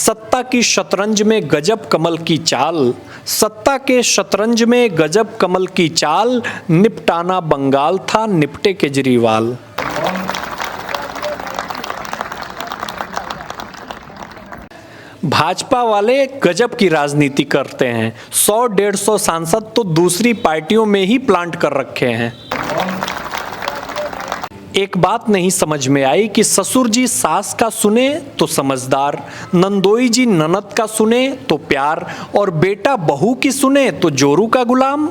सत्ता की शतरंज में गजब कमल की चाल, सत्ता के शतरंज में गजब कमल की चाल, निपटाना बंगाल था निपटे केजरीवाल। भाजपा वाले गजब की राजनीति करते हैं। 100-150 सांसद तो दूसरी पार्टियों में ही प्लांट कर रखे हैं। एक बात नहीं समझ में आई कि ससुर जी सास का सुने तो समझदार, नंदोई जी ननद का सुने तो प्यार, और बेटा बहू की सुने तो जोरू का गुलाम।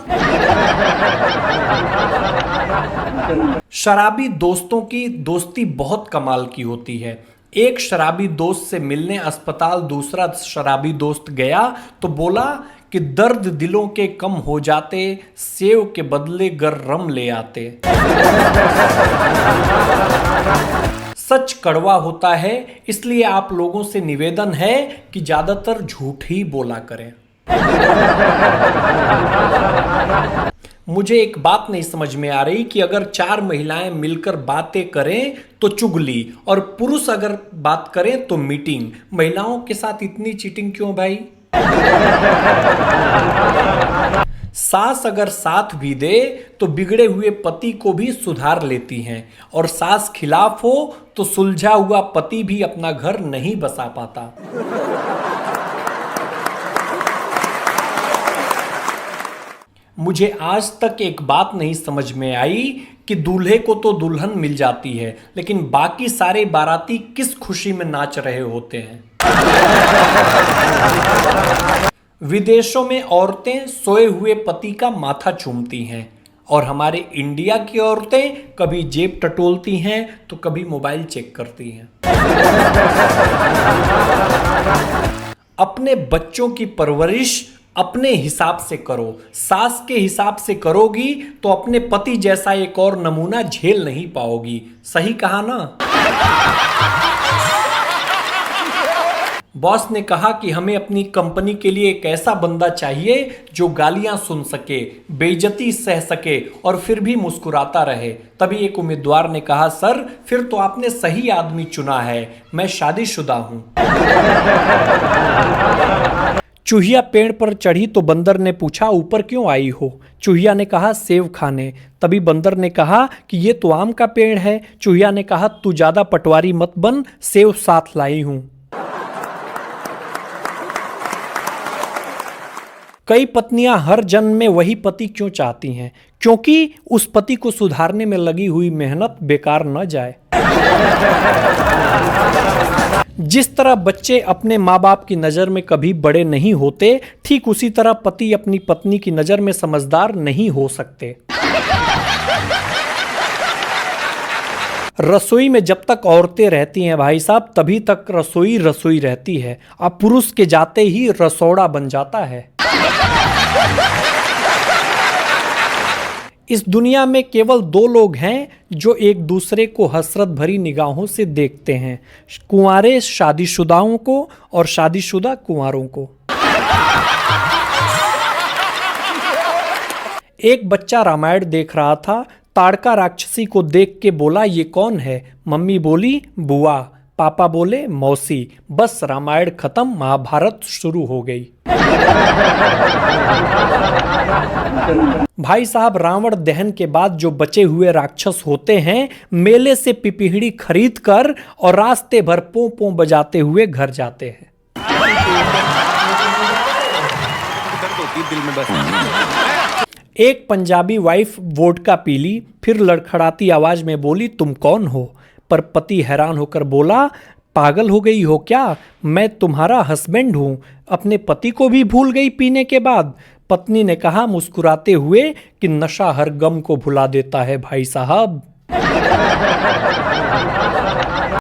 शराबी दोस्तों की दोस्ती बहुत कमाल की होती है। एक शराबी दोस्त से मिलने अस्पताल दूसरा शराबी दोस्त गया तो बोला कि दर्द दिलों के कम हो जाते, सेव के बदले गरम ले आते। सच कड़वा होता है, इसलिए आप लोगों से निवेदन है कि ज्यादातर झूठ ही बोला करें। मुझे एक बात नहीं समझ में आ रही कि अगर 4 महिलाएं मिलकर बातें करें तो चुगली, और पुरुष अगर बात करें तो मीटिंग। महिलाओं के साथ इतनी चीटिंग क्यों भाई? सास अगर साथ भी दे तो बिगड़े हुए पति को भी सुधार लेती हैं, और सास खिलाफ हो तो सुलझा हुआ पति भी अपना घर नहीं बसा पाता। मुझे आज तक एक बात नहीं समझ में आई कि दूल्हे को तो दुल्हन मिल जाती है, लेकिन बाकी सारे बाराती किस खुशी में नाच रहे होते हैं। विदेशों में औरतें सोए हुए पति का माथा चूमती हैं, और हमारे इंडिया की औरतें कभी जेब टटोलती हैं तो कभी मोबाइल चेक करती हैं। अपने बच्चों की परवरिश अपने हिसाब से करो, सास के हिसाब से करोगी तो अपने पति जैसा एक और नमूना झेल नहीं पाओगी। सही कहा ना? बॉस ने कहा कि हमें अपनी कंपनी के लिए एक ऐसा बंदा चाहिए जो गालियां सुन सके, बेइज्जती सह सके और फिर भी मुस्कुराता रहे। तभी एक उम्मीदवार ने कहा, सर फिर तो आपने सही आदमी चुना है, मैं शादीशुदा हूं। चूहिया पेड़ पर चढ़ी तो बंदर ने पूछा, ऊपर क्यों आई हो? चूहिया ने कहा, सेब खाने। तभी बंदर ने कहा कि ये तो आम का पेड़ है। चूहिया ने कहा, तू ज्यादा पटवारी मत बन, सेब साथ लाई हूं। कई पत्नियां हर जन्म में वही पति क्यों चाहती हैं? क्योंकि उस पति को सुधारने में लगी हुई मेहनत बेकार न जाए। जिस तरह बच्चे अपने माँ बाप की नज़र में कभी बड़े नहीं होते, ठीक उसी तरह पति अपनी पत्नी की नज़र में समझदार नहीं हो सकते। रसोई में जब तक औरतें रहती हैं भाई साहब, तभी तक रसोई रसोई रहती है। अब पुरुष के जाते ही रसोड़ा बन जाता है। इस दुनिया में केवल 2 लोग हैं जो एक दूसरे को हसरत भरी निगाहों से देखते हैं, कुंवारे शादीशुदाओं को और शादीशुदा कुंवारों को। एक बच्चा रामायण देख रहा था, ताड़का राक्षसी को देख के बोला, ये कौन है? मम्मी बोली, बुआ। पापा बोले, मौसी। बस रामायण खत्म, महाभारत शुरू हो गई। भाई साहब, रावण दहन के बाद जो बचे हुए राक्षस होते हैं, मेले से पिपीहड़ी खरीद कर और रास्ते भर पों पों बजाते हुए घर जाते हैं। एक पंजाबी वाइफ वोडका पी ली, फिर लड़खड़ाती आवाज में बोली, तुम कौन हो? पर पति हैरान होकर बोला, पागल हो गई हो क्या? मैं तुम्हारा हस्बैंड हूं। अपने पति को भी भूल गई पीने के बाद? पत्नी ने कहा मुस्कुराते हुए कि नशा हर गम को भुला देता है भाई साहब।